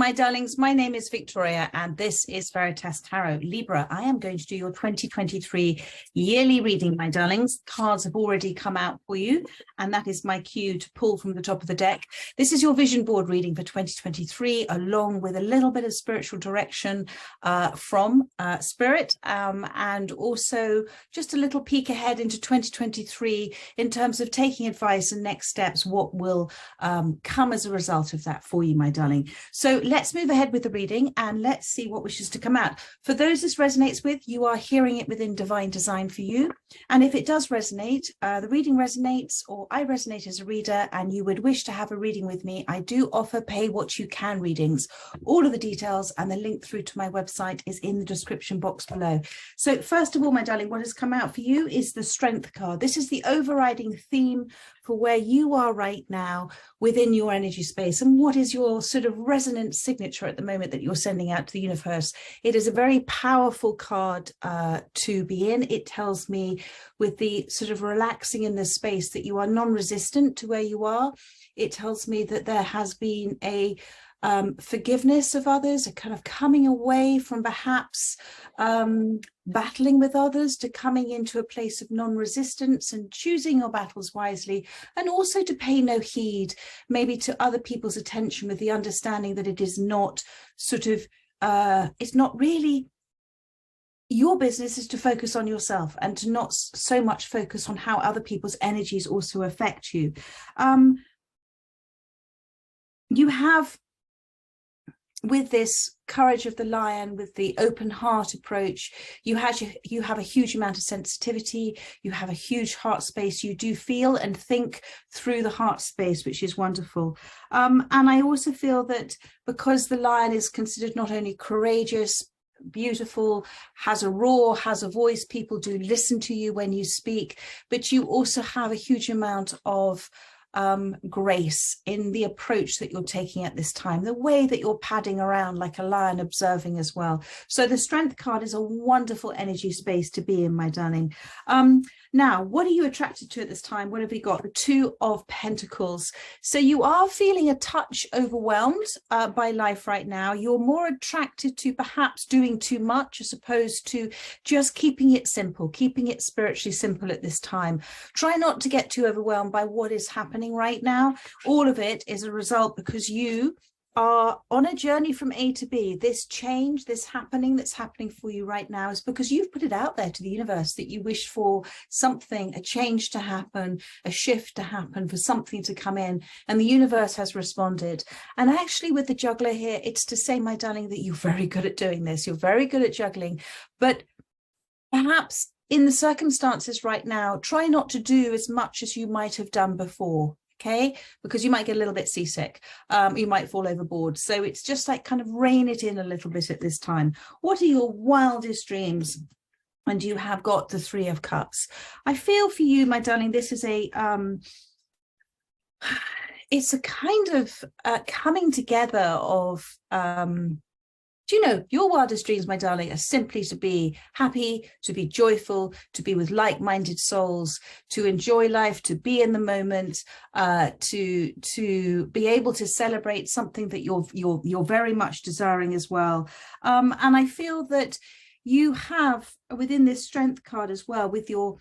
my darlings, my name is Victoria and this is Veritas Tarot. Libra, I am going to do your 2023 yearly reading, my darlings. Cards have already come out for you, and that is my cue to pull from the top of the deck. This is your vision board reading for 2023, along with a little bit of spiritual direction from Spirit, and also just a little peek ahead into 2023 in terms of taking advice and next steps, what will come as a result of that for you, my darling. So let's move ahead with the reading and let's see what wishes to come out. For those this resonates with, you are hearing it within divine design for you. And if it does resonate, the reading resonates, or I resonate as a reader, and you would wish to have a reading with me, I do offer pay what you can readings. All of the details and the link through to my website is in the description box below. So first of all, my darling, what has come out for you is the Strength card. This is the overriding theme for where you are right now within your energy space, and what is your sort of resonant signature at the moment that you're sending out to the universe. It is a very powerful card to be in. It tells me, with the sort of relaxing in the space, that you are non-resistant to where you are. It tells me that there has been a forgiveness of others, a kind of coming away from perhaps battling with others, to coming into a place of non-resistance and choosing your battles wisely, and also to pay no heed maybe to other people's attention, with the understanding that it is not sort of it's not really your business, is to focus on yourself and to not so much focus on how other people's energies also affect you. You have, with this courage of the lion, with the open heart approach, you have a huge amount of sensitivity, you have a huge heart space, you do feel and think through the heart space, which is wonderful. And I also feel that because the lion is considered not only courageous, beautiful, has a roar, has a voice, people do listen to you when you speak, but you also have a huge amount of grace in the approach that you're taking at this time, the way that you're padding around like a lion, observing as well. So the Strength card is a wonderful energy space to be in, my darling. Now, what are you attracted to at this time? What have we got? The Two of Pentacles. So you are feeling a touch overwhelmed by life right now. You're more attracted to perhaps doing too much as opposed to just keeping it simple, keeping it spiritually simple at this time. Try not to get too overwhelmed by what is happening right now. All of it is a result because you are on a journey from A to B. This change, this happening that's happening for you right now, is because you've put it out there to the universe that you wish for something, a change to happen, a shift to happen, for something to come in, and the universe has responded. And actually, with the juggler here, it's to say, my darling, that you're very good at doing this. You're very good at juggling, but perhaps in the circumstances right now, try not to do as much as you might have done before. Okay, because you might get a little bit seasick, you might fall overboard. So it's just like kind of rein it in a little bit at this time. What are your wildest dreams? And you have got the Three of Cups. I feel for you, my darling, this is a it's a kind of coming together of do you know, your wildest dreams, my darling, are simply to be happy, to be joyful, to be with like-minded souls, to enjoy life, to be in the moment, to be able to celebrate something that you're very much desiring as well. And I feel that you have within this Strength card as well, with your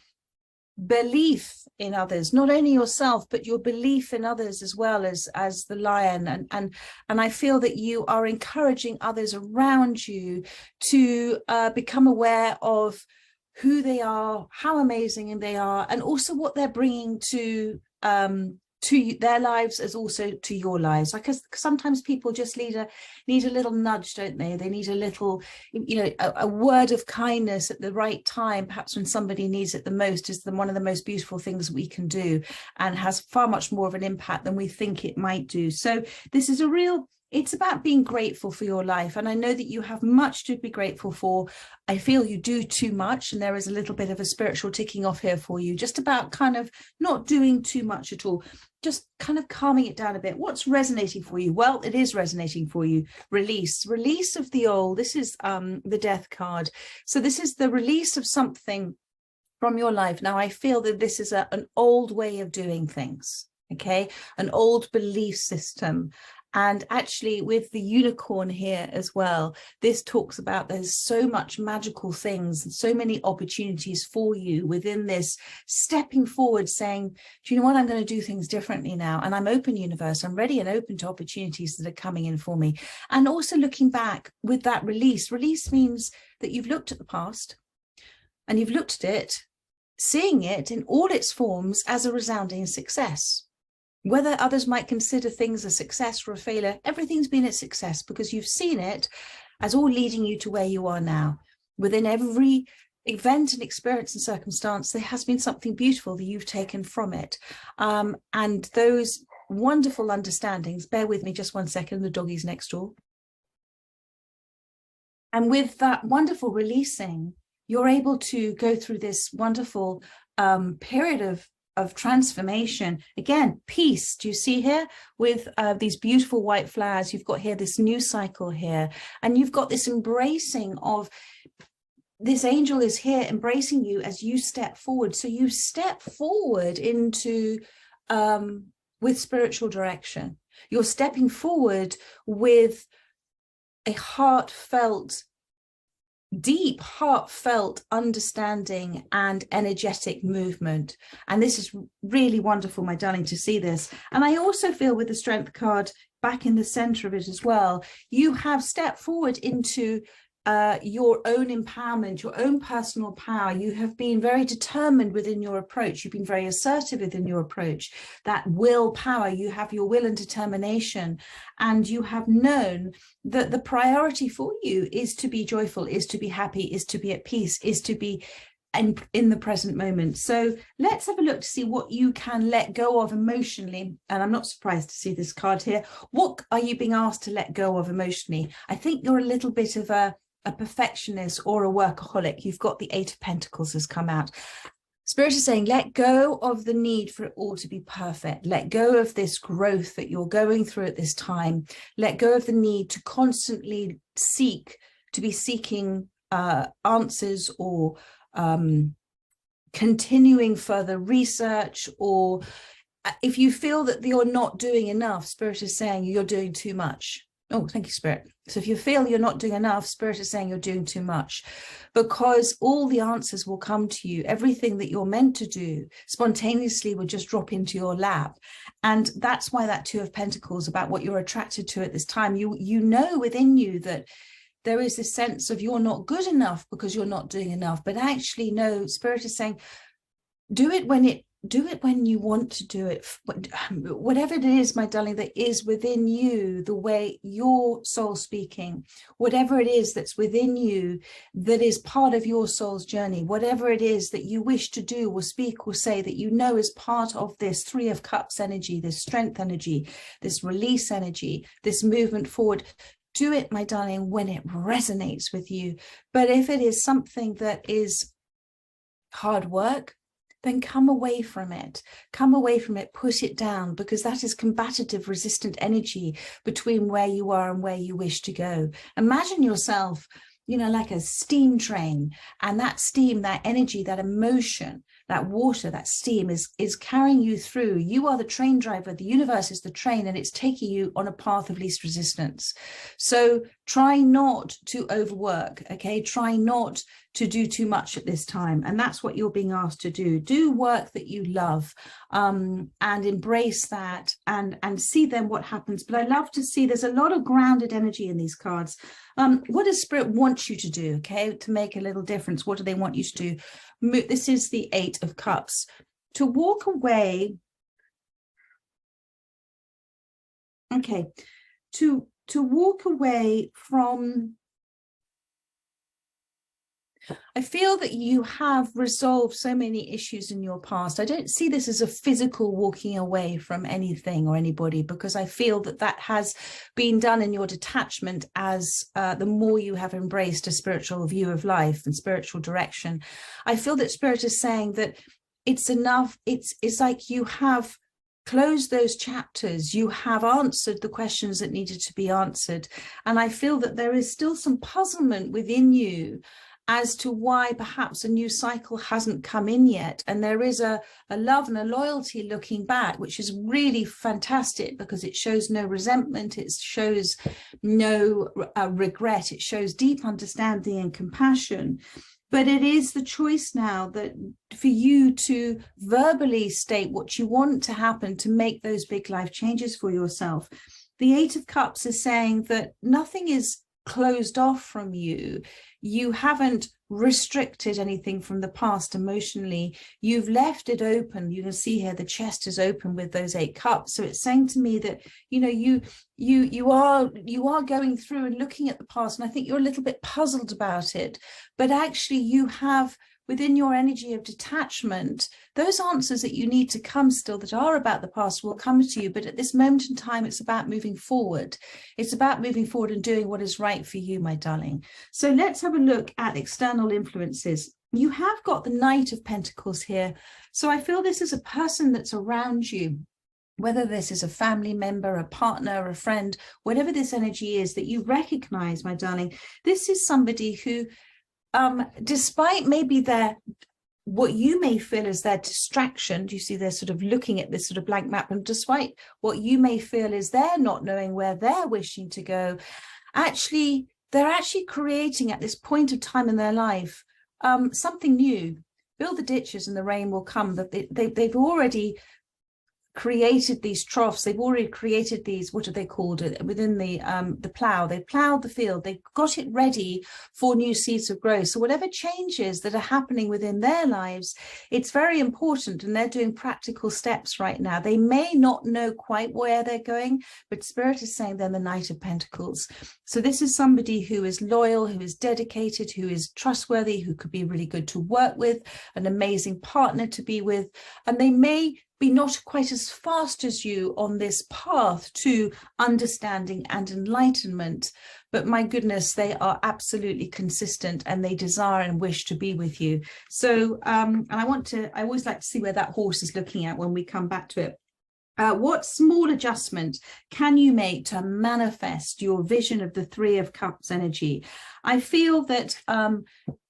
belief in others, not only yourself, but your belief in others as well as the lion, and I feel that you are encouraging others around you to become aware of who they are, how amazing they are, and also what they're bringing to their lives as also to your lives. Like, sometimes people just need a little nudge, don't they? They need a little, you know, a word of kindness at the right time, perhaps when somebody needs it the most, is one of the most beautiful things we can do, and has far much more of an impact than we think it might do. So this is a real, it's about being grateful for your life. And I know that you have much to be grateful for. I feel you do too much, and there is a little bit of a spiritual ticking off here for you, just about kind of not doing too much at all, just kind of calming it down a bit. What's resonating for you? Well, it is resonating for you. Release of the old. This is the Death card. So this is the release of something from your life. Now, I feel that this is an old way of doing things, okay? An old belief system. And actually with the unicorn here as well, this talks about there's so much magical things and so many opportunities for you within this stepping forward, saying, do you know what, I'm going to do things differently now. And I'm open, universe, I'm ready and open to opportunities that are coming in for me. And also looking back with that release. Release means that you've looked at the past and you've looked at it, seeing it in all its forms as a resounding success. Whether others might consider things a success or a failure, everything's been a success because you've seen it as all leading you to where you are now. Within every event and experience and circumstance, there has been something beautiful that you've taken from it. And those wonderful understandings, bear with me just 1 second, the doggy's next door. And with that wonderful releasing, you're able to go through this wonderful period of transformation. Again, peace. Do you see here with these beautiful white flowers? You've got here this new cycle here, and you've got this embracing of this angel is here embracing you as you step forward. So you step forward into with spiritual direction. You're stepping forward with a heartfelt, deep, heartfelt understanding and energetic movement. And this is really wonderful, my darling, to see this. And I also feel with the Strength card back in the center of it as well, you have stepped forward into your own empowerment, your own personal power. You have been very determined within your approach. You've been very assertive within your approach. That willpower, you have your will and determination, and you have known that the priority for you is to be joyful, is to be happy, is to be at peace, is to be in the present moment. So let's have a look to see what you can let go of emotionally. And I'm not surprised to see this card here. What are you being asked to let go of emotionally? I think you're a little bit of a perfectionist or a workaholic. You've got the Eight of Pentacles has come out. Spirit is saying, let go of the need for it all to be perfect. Let go of this growth that you're going through at this time. Let go of the need to constantly be seeking answers or continuing further research, or if you feel that you're not doing enough, Spirit is saying you're doing too much. Oh, thank you, Spirit. So if you feel you're not doing enough, Spirit is saying you're doing too much, because all the answers will come to you. Everything that you're meant to do spontaneously will just drop into your lap. And that's why that Two of Pentacles, about what you're attracted to at this time, you know within you that there is this sense of you're not good enough because you're not doing enough. But actually, no, Spirit is saying, do it when you want to do it. Whatever it is, my darling, that is within you, the way your soul speaking, whatever it is that's within you, that is part of your soul's journey, whatever it is that you wish to do or speak or say that you know is part of this Three of Cups energy, this strength energy, this release energy, this movement forward. Do it, my darling, when it resonates with you. But if it is something that is hard work, then come away from it. Come away from it, put it down, because that is combative, resistant energy between where you are and where you wish to go. Imagine yourself, like a steam train, and that steam, that energy, that emotion, that water, that steam is carrying you through. You are the train driver, the universe is the train, and it's taking you on a path of least resistance. So try not to overwork, okay? Try not to do too much at this time. And that's what you're being asked to do. Do work that you love, and embrace that and see then what happens. But I love to see there's a lot of grounded energy in these cards. What does Spirit want you to do, okay, to make a little difference? What do they want you to do? This is the Eight of Cups. To walk away, okay, to walk away from, I feel that you have resolved so many issues in your past. I don't see this as a physical walking away from anything or anybody, because I feel that that has been done in your detachment as the more you have embraced a spiritual view of life and spiritual direction. I feel that Spirit is saying that it's enough. It's like you have closed those chapters. You have answered the questions that needed to be answered. And I feel that there is still some puzzlement within you as to why perhaps a new cycle hasn't come in yet. And there is a love and a loyalty looking back, which is really fantastic because it shows no resentment, it shows no regret, it shows deep understanding and compassion. But it is the choice now that for you to verbally state what you want to happen to make those big life changes for yourself. The Eight of Cups is saying that nothing is closed off from you. You haven't restricted anything from the past emotionally. You've left it open. You can see here the chest is open with those 8 cups. So it's saying to me that, you know, you are going through and looking at the past, and I think you're a little bit puzzled about it, but actually you have within your energy of detachment, those answers that you need to come still that are about the past will come to you. But at this moment in time, it's about moving forward. It's about moving forward and doing what is right for you, my darling. So let's have a look at external influences. You have got the Knight of Pentacles here. So I feel this is a person that's around you, whether this is a family member, a partner, a friend, whatever this energy is that you recognize, my darling. This is somebody who, despite maybe what you may feel is their distraction, do you see they're sort of looking at this sort of blank map, and despite what you may feel is they're not knowing where they're wishing to go, actually they're actually creating at this point of time in their life something new. Build the ditches and the rain will come. That they've already created these troughs, they've already created these, what are they called, within the plow, they've plowed the field, they've got it ready for new seeds of growth. So whatever changes that are happening within their lives, it's very important, and they're doing practical steps right now. They may not know quite where they're going, but Spirit is saying they're the Knight of Pentacles. So this is somebody who is loyal, who is dedicated, who is trustworthy, who could be really good to work with, an amazing partner to be with, and they may be not quite as fast as you on this path to understanding and enlightenment, but my goodness, they are absolutely consistent and they desire and wish to be with you. So and I always like to see where that horse is looking at when we come back to it. What small adjustment can you make to manifest your vision of the Three of Cups energy? I feel that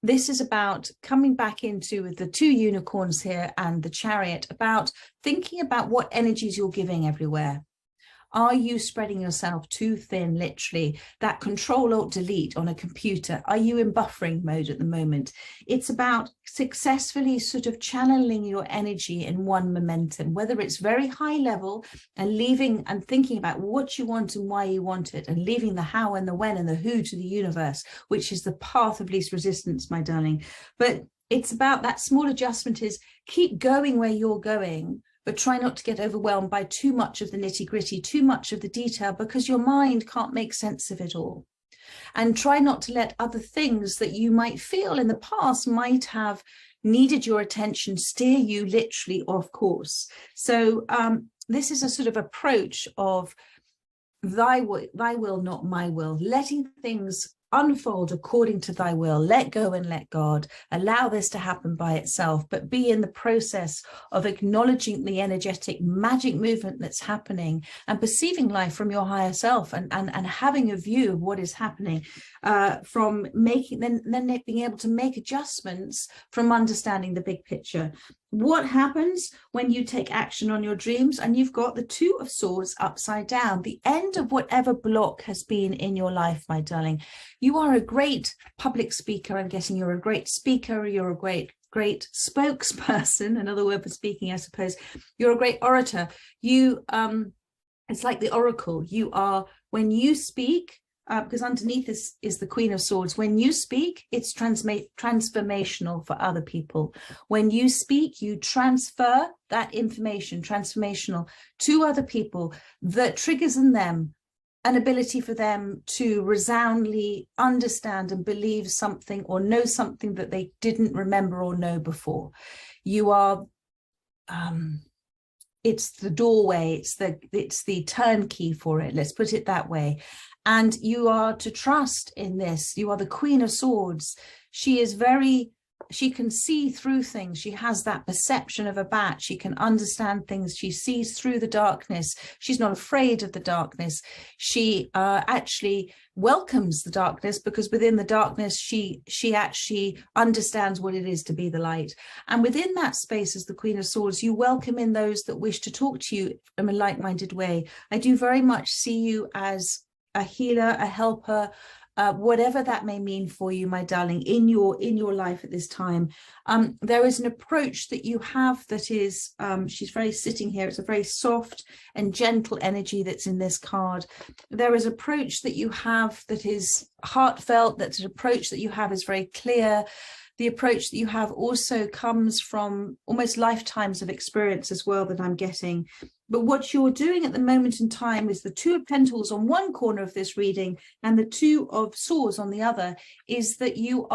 this is about coming back into, with the 2 unicorns here and the Chariot, about thinking about what energies you're giving everywhere. Are you spreading yourself too thin, literally? That Control-Alt-Delete on a computer. Are you in buffering mode at the moment? It's about successfully sort of channeling your energy in one momentum, whether it's very high level and leaving and thinking about what you want and why you want it, and leaving the how and the when and the who to the universe, which is the path of least resistance, my darling. But it's about that small adjustment is keep going where you're going, but try not to get overwhelmed by too much of the nitty-gritty, too much of the detail, because your mind can't make sense of it all. And try not to let other things that you might feel in the past might have needed your attention steer you literally off course. So this is a sort of approach of thy will, not my will, letting things unfold according to thy will. Let go and let God. Allow this to happen by itself, but be in the process of acknowledging the energetic magic movement that's happening and perceiving life from your higher self, and having a view of what is happening, from making then being able to make adjustments from understanding the big picture. What happens when you take action on your dreams and you've got the 2 of Swords upside down, the end of whatever block has been in your life, my darling? You are a great public speaker. I'm guessing you're a great speaker. You're a great spokesperson, another word for speaking, I suppose. You're a great orator. You, it's like the oracle. You are, when you speak, because underneath this is the Queen of Swords. When you speak, it's transformational for other people. When you speak, you transfer that information, transformational, to other people, that triggers in them an ability for them to resoundingly understand and believe something or know something that they didn't remember or know before. You are, it's the doorway, it's the turnkey for it, let's put it that way. And you are to trust in this. You are the Queen of Swords. She is very can see through things. She has that perception of a bat. She can understand things. She sees through the darkness. She's not afraid of the darkness. She actually welcomes the darkness, because within the darkness, she actually understands what it is to be the light. And within that space, as the Queen of Swords, you welcome in those that wish to talk to you in a like-minded way. I do very much see you as a healer, a helper, whatever that may mean for you, my darling, in your life at this time. There is an approach that you have that is, she's very sitting here, it's a very soft and gentle energy that's in this card. There is an approach that you have that is heartfelt, that's an approach that you have is very clear. The approach that you have also comes from almost lifetimes of experience as well that I'm getting. But what you're doing at the moment in time is the Two of Pentacles on one corner of this reading and the Two of Swords on the other, is that you're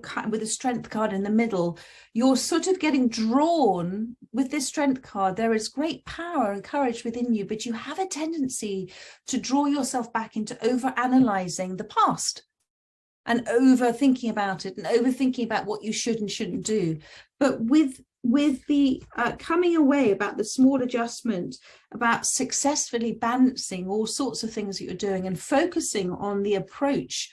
kind with the Strength card in the middle. You're sort of getting drawn with this Strength card. There is great power and courage within you, but you have a tendency to draw yourself back into overanalyzing the past and overthinking about it and overthinking about what you should and shouldn't do. But with the coming away about the small adjustment, about successfully balancing all sorts of things that you're doing and focusing on the approach,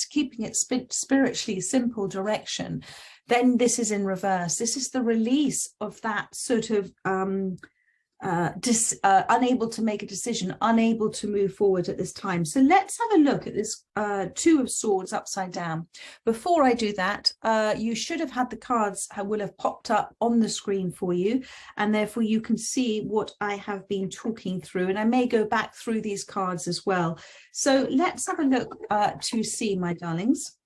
keeping it spiritually simple direction, then this is in reverse. This is the release of that sort of unable to make a decision, unable to move forward at this time. So let's have a look at this Two of Swords upside down. Before I do that, you should have had the cards will have popped up on the screen for you, and therefore you can see what I have been talking through, and I may go back through these cards as well. So let's have a look to see, my darlings.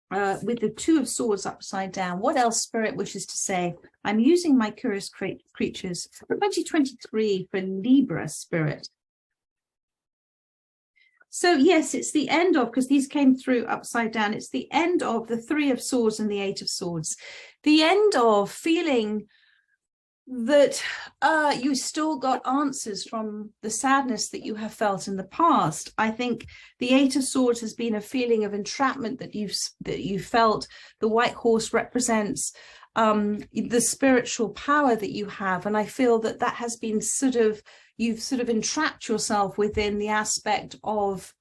With the Two of Swords upside down, what else Spirit wishes to say? I'm using my Curious Creatures 2023 for Libra, Spirit. So yes, it's the end of, because these came through upside down, it's the end of the Three of Swords and the Eight of Swords. The end of feeling that you still got answers from the sadness that you have felt in the past. I think the Eight of Swords has been a feeling of entrapment that you felt. The white horse represents the spiritual power that you have, and I feel that that has been you've sort of entrapped yourself within the aspect of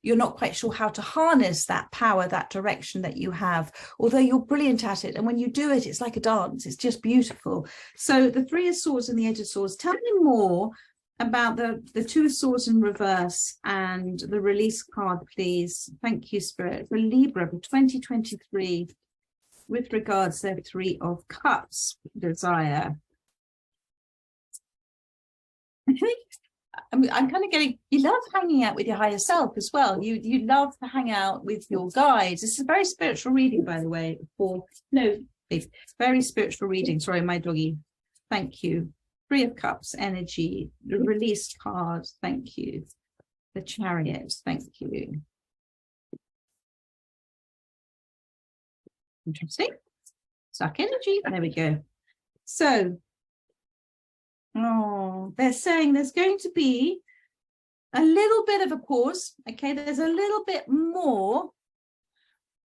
you're not quite sure how to harness that power, that direction that you have, although you're brilliant at it. And when you do it, it's like a dance. It's just beautiful. So the Three of Swords and the Eight of Swords, tell me more about the Two of Swords in reverse and the release card, please. Thank you, Spirit. For Libra for 2023, with regards to the Three of Cups, desire. I'm kind of getting, you love hanging out with your higher self as well. You love to hang out with your guides. This is a very spiritual reading, by the way. Very spiritual reading. Sorry, my doggy. Thank you. Three of Cups energy. The release card. Thank you. The Chariot. Thank you. Interesting. Suck energy. There we go. So, oh, they're saying there's going to be a little bit of a pause. Okay, there's a little bit more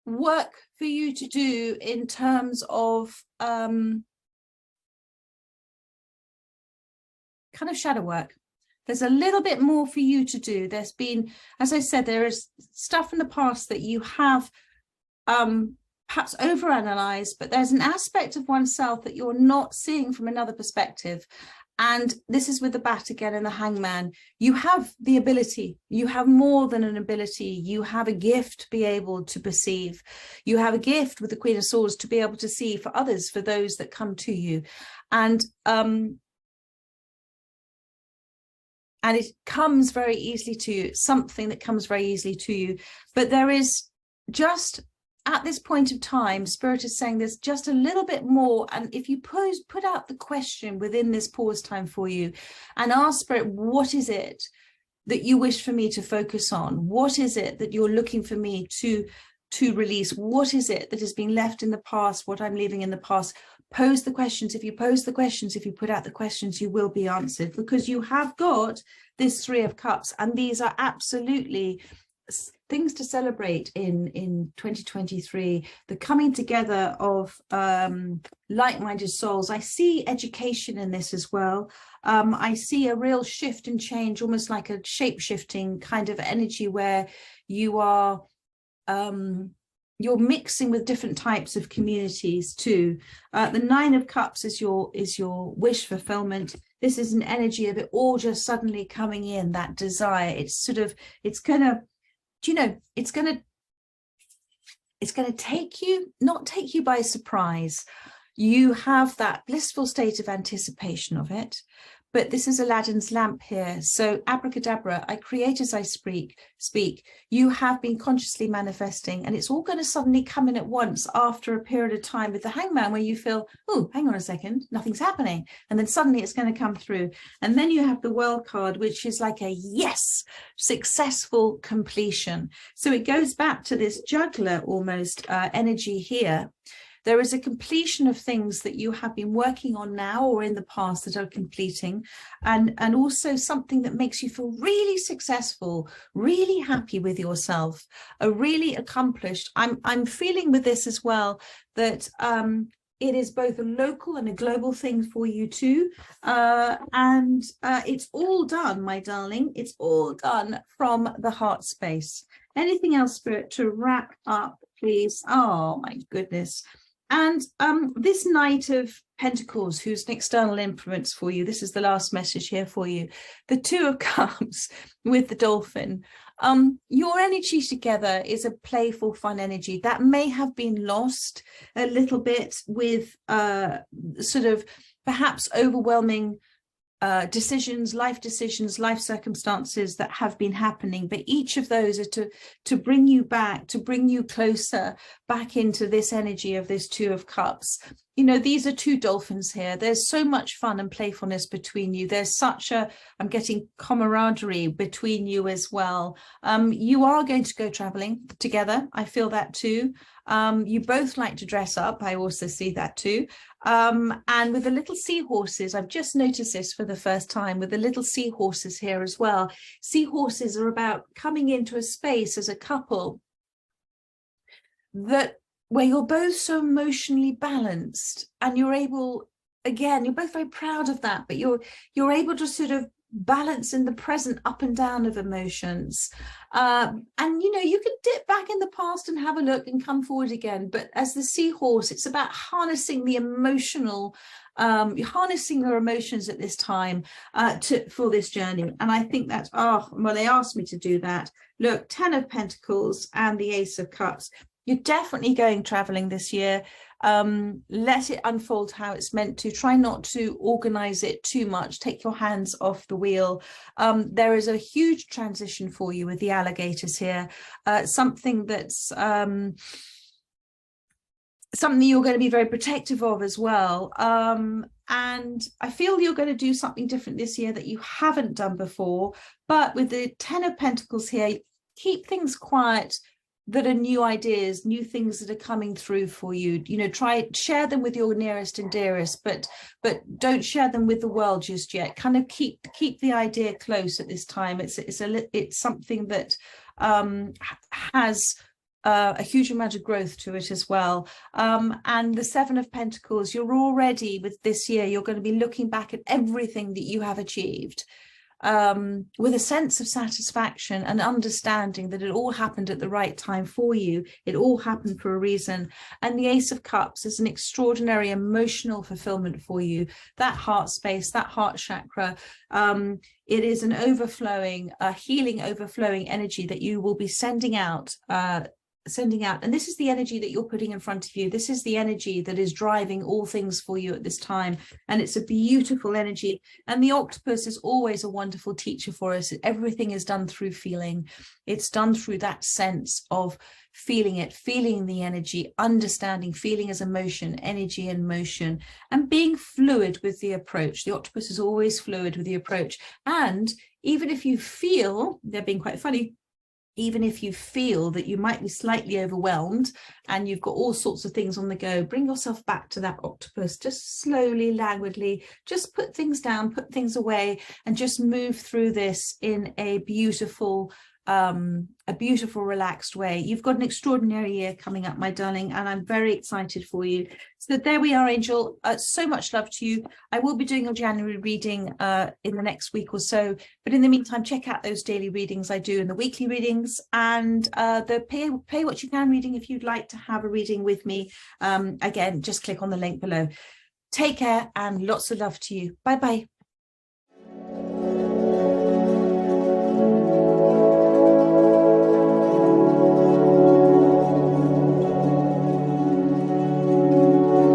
work for you to do in terms of kind of shadow work. There's a little bit more for you to do. There's been, as I said, there is stuff in the past that you have perhaps overanalyzed, but there's an aspect of oneself that you're not seeing from another perspective. And this is with the Bat again and the Hangman. You have the ability, you have more than an ability, you have a gift to be able to perceive. You have a gift with the Queen of Swords to be able to see for others, for those that come to you. And it comes very easily to you, something that comes very easily to you. But there is just, at this point of time, Spirit is saying there's just a little bit more. And if you put out the question within this pause time for you and ask Spirit, what is it that you wish for me to focus on? What is it that you're looking for me to release? What is it that has been left in the past, what I'm leaving in the past? Pose the questions. If you pose the questions, if you put out the questions, you will be answered, because you have got this Three of Cups, and these are absolutely things to celebrate in 2023, the coming together of like-minded souls. I see education in this as well. I see a real shift and change, almost like a shape-shifting kind of energy where you are you're mixing with different types of communities too. The Nine of Cups is your wish fulfillment. This is an energy of it all just suddenly coming in, that desire. It's sort of, it's gonna, you know, it's gonna take you, not take you by surprise. You have that blissful state of anticipation of it. But this is Aladdin's lamp here. So abracadabra, I create as I speak. You have been consciously manifesting, and it's all going to suddenly come in at once after a period of time with the Hangman, where you feel, oh, hang on a second, nothing's happening. And then suddenly it's going to come through. And then you have the World card, which is like a yes, successful completion. So it goes back to this juggler almost energy here. There is a completion of things that you have been working on now or in the past that are completing, and also something that makes you feel really successful, really happy with yourself, really accomplished. I'm feeling with this as well that it is both a local and a global thing for you too. And it's all done, my darling. It's all done from the heart space. Anything else, Spirit, to wrap up, please? Oh, my goodness. And this Knight of Pentacles, who's an external influence for you, this is the last message here for you. The Two of Cups with the dolphin. Your energy together is a playful, fun energy that may have been lost a little bit with sort of perhaps overwhelming decisions, life circumstances that have been happening, but each of those are to bring you back, to bring you closer back into this energy of this Two of Cups. You know, these are two dolphins here. There's so much fun and playfulness between you. There's such a, I'm getting camaraderie between you as well. You are going to go traveling together. I feel that too. You both like to dress up. I also see that too. And with the little seahorses, I've just noticed this for the first time with the little seahorses here as well. Seahorses are about coming into a space as a couple that where you're both so emotionally balanced, and you're able, again, you're both very proud of that, but you're able to sort of balance in the present up and down of emotions. And you know, you can dip back in the past and have a look and come forward again, but as the seahorse, it's about harnessing the emotional, harnessing your emotions at this time for this journey. And I think that's, oh, well, they asked me to do that. Look, 10 of Pentacles and the Ace of Cups. You're definitely going traveling this year. Let it unfold how it's meant to. Try not to organize it too much. Take your hands off the wheel. There is a huge transition for you with the alligators here. Something that's something you're going to be very protective of as well. And I feel you're going to do something different this year that you haven't done before. But with the 10 of Pentacles here, keep things quiet. That are new ideas, new things that are coming through for you. You know, share them with your nearest and dearest, but don't share them with the world just yet. Kind of keep the idea close at this time. It's something that has a huge amount of growth to it as well. And the 7 of Pentacles, you're already with this year, you're going to be looking back at everything that you have achieved. With a sense of satisfaction and understanding that it all happened at the right time for you. It all happened for a reason. And the Ace of Cups is an extraordinary emotional fulfillment for you. That heart space, that heart chakra, it is an overflowing, healing, overflowing energy that you will be sending out. And this is the energy that you're putting in front of you. This is the energy that is driving all things for you at this time, and it's a beautiful energy. And the octopus is always a wonderful teacher for us. Everything is done through feeling. It's done through that sense of feeling it, feeling the energy, understanding, feeling as emotion, energy and motion, and being fluid with the approach. The octopus is always fluid with the approach. And even if you feel, they're being quite funny, even if you feel that you might be slightly overwhelmed and you've got all sorts of things on the go, bring yourself back to that octopus, just slowly, languidly, just put things down, put things away, and just move through this in a beautiful, a beautiful, relaxed way. You've got an extraordinary year coming up, my darling, and I'm very excited for you. So there we are, Angel. So much love to you. I will be doing your January reading in the next week or so, but in the meantime, check out those daily readings I do and the weekly readings, and the pay what you can reading if you'd like to have a reading with me. Again, just click on the link below. Take care and lots of love to you. Bye bye.